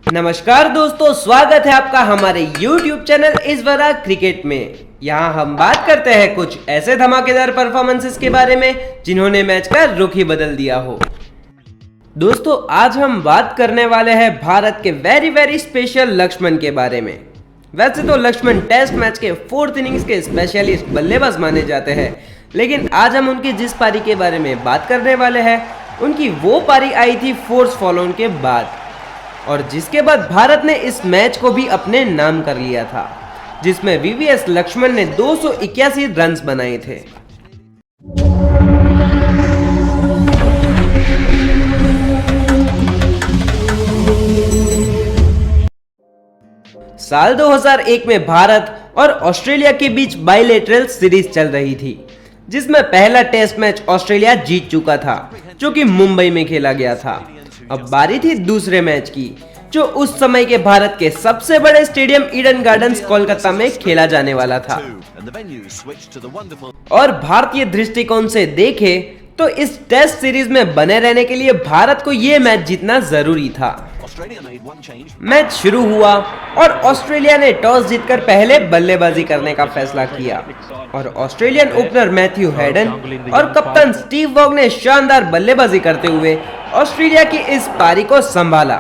नमस्कार दोस्तों, स्वागत है आपका हमारे YouTube चैनल इस बार क्रिकेट में। यहाँ हम बात करते हैं कुछ ऐसे धमाकेदार परफॉर्मेंसेस के बारे में जिन्होंने मैच का रुख ही बदल दिया हो। दोस्तों, आज हम बात करने वाले हैं भारत के वेरी स्पेशल लक्ष्मण के बारे में। वैसे तो लक्ष्मण टेस्ट मैच के 4th इनिंग्स के स्पेशलिस्ट बल्लेबाज माने जाते हैं, लेकिन आज हम उनकी जिस पारी के बारे में बात करने वाले हैं उनकी वो पारी आई थी फोर्स फॉलोन के बाद, और जिसके बाद भारत ने इस मैच को भी अपने नाम कर लिया था, जिसमें वीवीएस लक्ष्मण ने 281 रन्स बनाए थे। साल 2001 में भारत और ऑस्ट्रेलिया के बीच बाइलेटरल सीरीज चल रही थी, जिसमें पहला टेस्ट मैच ऑस्ट्रेलिया जीत चुका था, जो कि मुंबई में खेला गया था। अब बारी थी दूसरे मैच की, जो उस समय के भारत के सबसे बड़े स्टेडियम ईडन गार्डन्स कोलकाता में खेला जाने वाला था। और भारतीय दृष्टिकोण से देखे तो इस टेस्ट सीरीज में बने रहने के लिए भारत को यह मैच जीतना जरूरी था। मैच शुरू हुआ और ऑस्ट्रेलिया ने टॉस जीतकर पहले बल्लेबाजी करने का फैसला किया, और ऑस्ट्रेलियन ओपनर मैथ्यू हेडन और कप्तान स्टीव वॉग ने शानदार बल्लेबाजी करते हुए ऑस्ट्रेलिया की इस पारी को संभाला।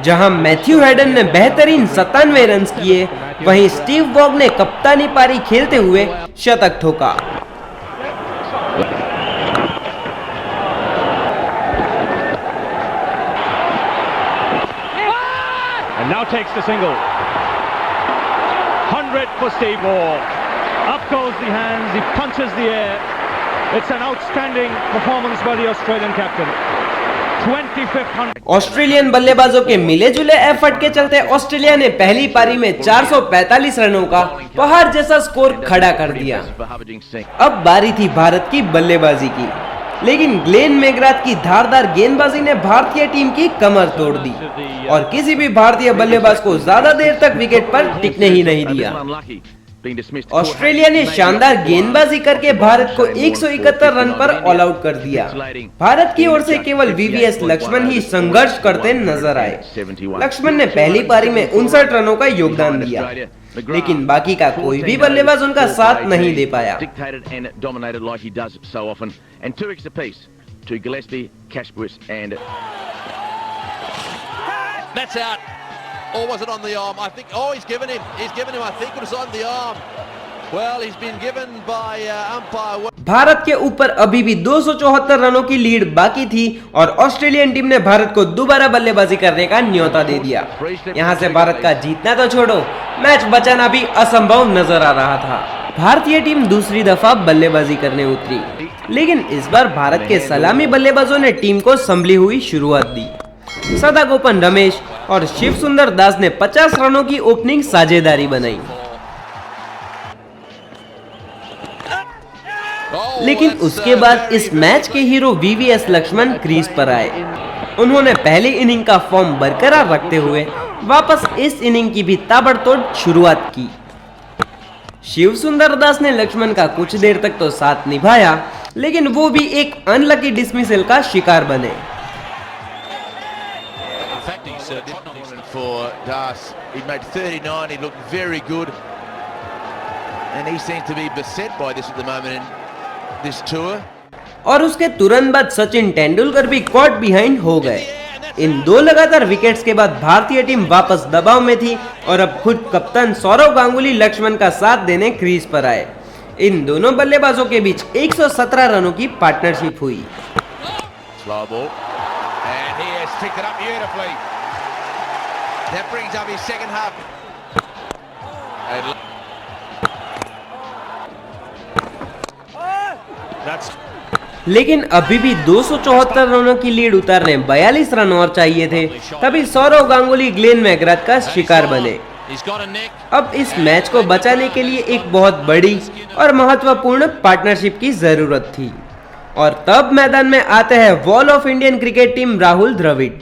जहां मैथ्यू हेडन ने बेहतरीन 97 रन किए, वहीं स्टीव वॉग ने कप्तानी पारी खेलते हुए शतक ठोका। And now takes the single. 100 for Steve Waugh. Up goes the hands, he punches the air. It's an outstanding performance by the Australian captain. 25th 100. Australian बल्लेबाजों के मिले जुले एफर्ट के चलते ऑस्ट्रेलिया ने पहली पारी में 445 रनों का पहाड़ जैसा स्कोर खड़ा कर दिया। अब बारी थी भारत की बल्लेबाजी की, लेकिन ग्लेन मैकग्राथ की धारदार गेंदबाजी ने भारतीय टीम की कमर तोड़ दी और किसी भी भारतीय बल्लेबाज को ज्यादा देर तक विकेट पर टिकने ही नहीं दिया। ऑस्ट्रेलिया ने शानदार गेंदबाजी करके भारत को 171 रन पर ऑल आउट कर दिया। भारत की ओर से केवल वीवीएस लक्ष्मण ही संघर्ष करते नजर आए। लक्ष्मण ने पहली पारी में 59 रनों का योगदान दिया, लेकिन बाकी का कोई भी बल्लेबाज उनका साथ नहीं दे पाया। Or was it on the arm? I think. Oh, he's given him. I think it was on the arm. Well, he's been given by umpire. Bharat के ऊपर अभी भी 274 रनों की लीड बाकी थी और ऑस्ट्रेलियन टीम ने भारत को दोबारा बल्लेबाजी करने का न्योता दे दिया। यहां से भारत का जीतना तो छोड़ो, मैच बचाना भी असंभव नजर आ रहा था। भारतीय टीम दूसरी दफा बल्लेबाजी करने उतरी, लेकिन इस बार भारत के सलामी बल्लेबाजों ने टीम को संभली हुई शुरुआत दी। सदागोपन रमेश और शिव सुंदर दास ने 50 रनों की ओपनिंग साझेदारी बनाई, लेकिन उसके बाद इस मैच के हीरो वीवीएस लक्ष्मण क्रीज पर आए। उन्होंने पहली इनिंग का फॉर्म बरकरार रखते हुए वापस इस इनिंग की भी ताबड़तोड़ शुरुआत की। शिव सुंदर दास ने लक्ष्मण का कुछ देर तक तो साथ निभाया, लेकिन वो भी एक अनलकी डिसमिसल का शिकार बने। For Das, he made 39. He looked very good, and he seems to be beset by this at the moment in this tour. और उसके तुरंत बाद सचिन तेंदुलकर भी कॉट बिहाइंड हो गए। इन दो लगातार विकेट्स के बाद भारतीय टीम वापस दबाव में थी और अब खुद कप्तान सौरव गांगुली लक्ष्मण का साथ देने क्रीज पर आए। इन दोनों बल्लेबाजों के बीच 117 रनों की पार्टनरशिप हुई। Slow ball, and he has picked it up beautifully. That brings up his second half. लेकिन अभी भी 274 रनों की लीड उतारने 42 रन और चाहिए थे, तभी सौरव गांगुली ग्लेन मैकग्राथ का शिकार बने। अब इस मैच को बचाने के लिए एक बहुत बड़ी और महत्वपूर्ण पार्टनरशिप की जरूरत थी, और तब मैदान में आते हैं wall of Indian cricket team Rahul Dravid.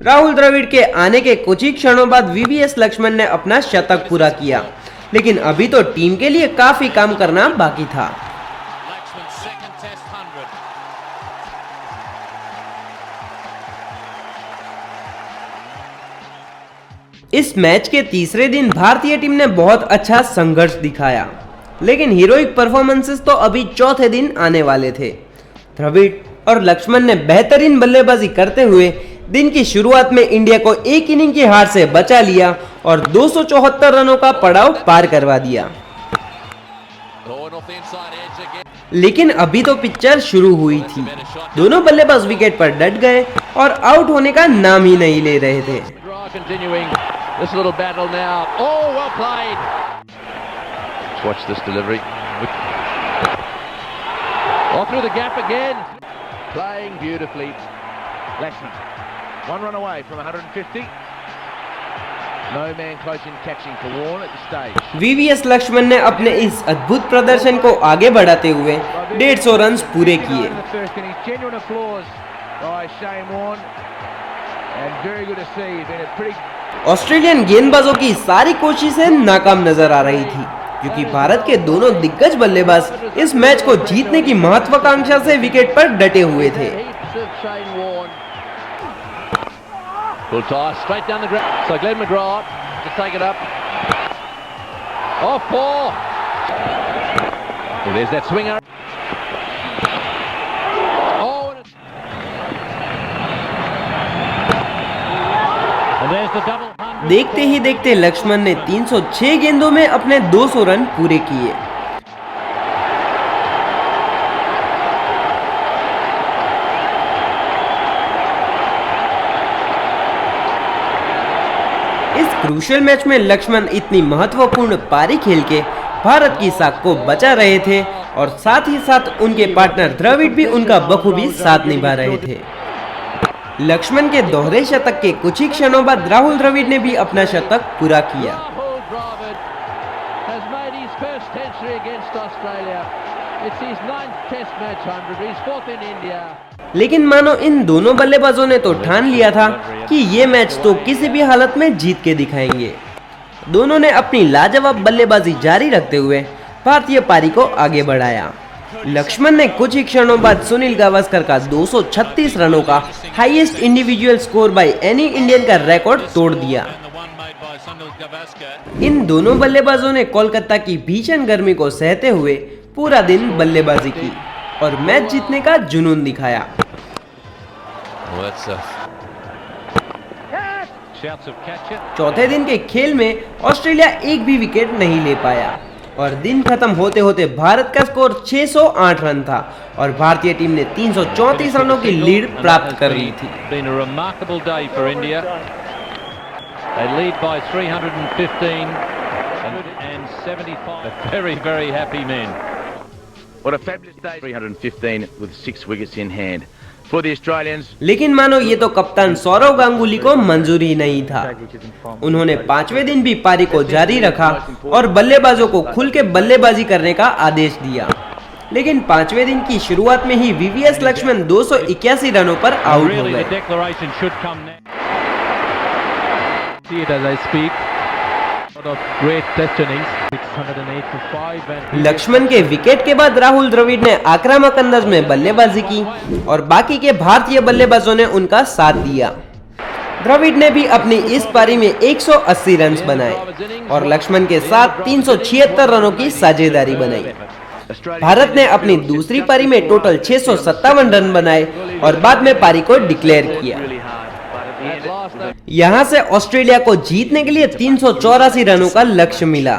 Rahul Dravid के आने के कुछ ही क्षणों बाद वीवीएस लक्ष्मण ने अपना शतक पूरा किया, लेकिन अभी तो टीम के लिए काफी काम करना बाकी था। इस मैच के तीसरे दिन भारतीय टीम ने बहुत अच्छा संघर्ष दिखाया, लेकिन हीरोइक परफॉर्मेंसेस तो अभी चौथे दिन आने वाले थे। द्रविड़ और लक्ष्मण ने बेहतरीन बल्लेबाजी करते हुए दिन की शुरुआत में इंडिया को एक इनिंग की हार से बचा लिया और 274 रनों का पड़ाव पार करवा दिया। लेकिन अभी तो पिक्चर शुरू हुई थी। दोनों बल्लेबाज विकेट पर डट गए और आउट होने का नाम ही नहीं ले रहे थे। This little battle now. Oh, well played. Watch this delivery. Off through the gap again. Playing beautifully. Lachman, one run away from 150. No man close in catching for Warren at the stage. VVS Laxman ने अपने इस अद्भुत प्रदर्शन को आगे बढ़ाते हुए 150 run पूरे किए। Genuine applause by Shane Warne and very good to see. Been a pretty Australian गेंदबाजों की सारी कोशिशें नाकाम नजर आ रही थी, क्योंकि भारत के दोनों दिग्गज बल्लेबाज इस मैच को जीतने की महत्वाकांक्षा से विकेट पर डटे हुए थे। देखते ही देखते लक्ष्मण ने 306 गेंदों में अपने 200 रन पूरे किए। इस क्रूशियल मैच में लक्ष्मण इतनी महत्वपूर्ण पारी खेल के भारत की साख को बचा रहे थे और साथ ही साथ उनके पार्टनर द्रविड़ भी उनका बखूबी साथ निभा रहे थे। लक्ष्मण के दोहरे शतक के कुछ ही क्षणों बाद राहुल द्रविड़ ने भी अपना शतक पूरा किया। लेकिन मानो इन दोनों बल्लेबाजों ने तो ठान लिया था कि ये मैच तो किसी भी हालत में जीत के दिखाएंगे। दोनों ने अपनी लाजवाब बल्लेबाजी जारी रखते हुए भारतीय पारी को आगे बढ़ाया। लक्ष्मण ने कुछ ही क्षणों बाद सुनील गावस्कर का 236 रनों का highest individual score by any Indian का रिकॉर्ड तोड़ दिया। इन दोनों बल्लेबाजों ने कोलकाता की भीषण गर्मी को सहते हुए पूरा दिन बल्लेबाजी की और मैच जीतने का जुनून दिखाया। चौथे दिन के खेल में ऑस्ट्रेलिया एक भी विकेट नहीं ले पाया और दिन खत्म होते होते भारत का स्कोर 608 रन था और भारतीय टीम ने 334 रनों की लीड प्राप्त कर ली थी। What a fabulous day. 315 with 6 wickets in hand for the Australians. लेकिन मानो ये तो कप्तान सौरव गांगुली को मंजूर ही नहीं था। उन्होंने 5वें दिन भी पारी को जारी रखा और बल्लेबाजों को खुल के बल्लेबाजी करने का आदेश दिया। लेकिन 5वें दिन की शुरुआत में ही वीवीएस लक्ष्मण 281 रनों पर आउट हो गए। लक्ष्मण के विकेट के बाद राहुल द्रविड़ ने आक्रामक अंदाज में बल्लेबाजी की और बाकी के भारतीय बल्लेबाजों ने उनका साथ दिया। द्रविड़ ने भी अपनी इस पारी में 180 रन बनाए और लक्ष्मण के साथ 376 रनों की साझेदारी बनाई। भारत ने अपनी दूसरी पारी में टोटल 657 रन बनाए और बाद में पारी को डिक्लेयर किया। यहां से ऑस्ट्रेलिया को जीतने के लिए 384 रनों का लक्ष्य मिला,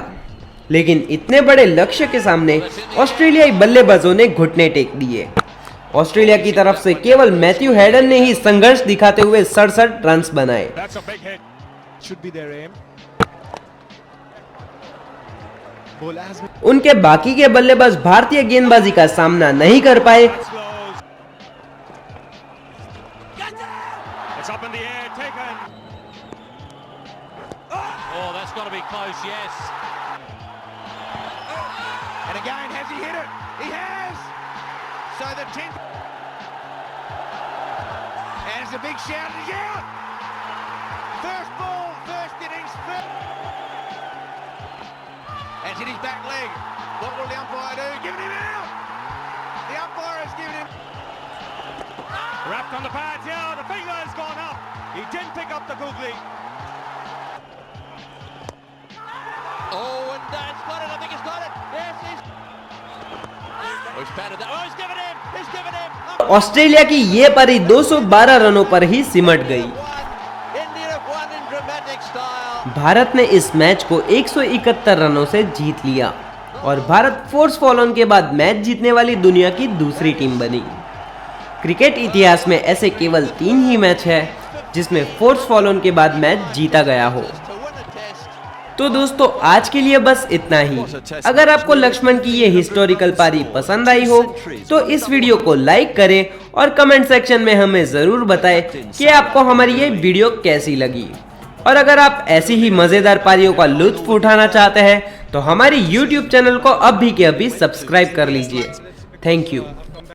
लेकिन इतने बड़े लक्ष्य के सामने ऑस्ट्रेलियाई बल्लेबाजों ने घुटने टेक दिए। ऑस्ट्रेलिया की तरफ से केवल मैथ्यू हेडन ने ही संघर्ष दिखाते हुए 67 रन बनाए। उनके बाकी के बल्लेबाज भारतीय गेंदबाजी का सामना नहीं कर पाए। And again, has he hit it? He has! So the 10th. And it's a big shout, and he's out! First ball, first innings. As in his back leg. What will the umpire do? Giving him out. The umpire has given him. Wrapped on the pads, yeah, the finger has gone up. He didn't pick up the googly. Oh, and it's got it. I think he's got it. Yes, he's. Oh, he's batted that. Oh, he's given him. He's given him. Australia की ये पारी 212 रनों पर ही सिमट गई। India have won in dramatic style. Bharat ने इस match को 171 रनों से जीत लिया और भारत फोर्स फॉलोन के बाद मैच जीतने वाली दुनिया की दूसरी टीम बनी। क्रिकेट इतिहास में ऐसे केवल 3 ही मैच है जिसमें फोर्स फॉलोन के बाद मैच जीता गया हो। तो दोस्तों आज के लिए बस इतना ही। अगर आपको लक्ष्मण की ये हिस्टोरिकल पारी पसंद आई हो तो इस वीडियो को लाइक करें और कमेंट सेक्शन में हमें जरूर बताएं कि आपको हमारी ये वीडियो कैसी लगी। और अगर आप ऐसी ही मजेदार पारियों का लुत्फ उठाना चाहते हैं तो हमारी YouTube चैनल को अभी के अभी सब्सक्राइब कर लीजिए। Thank you.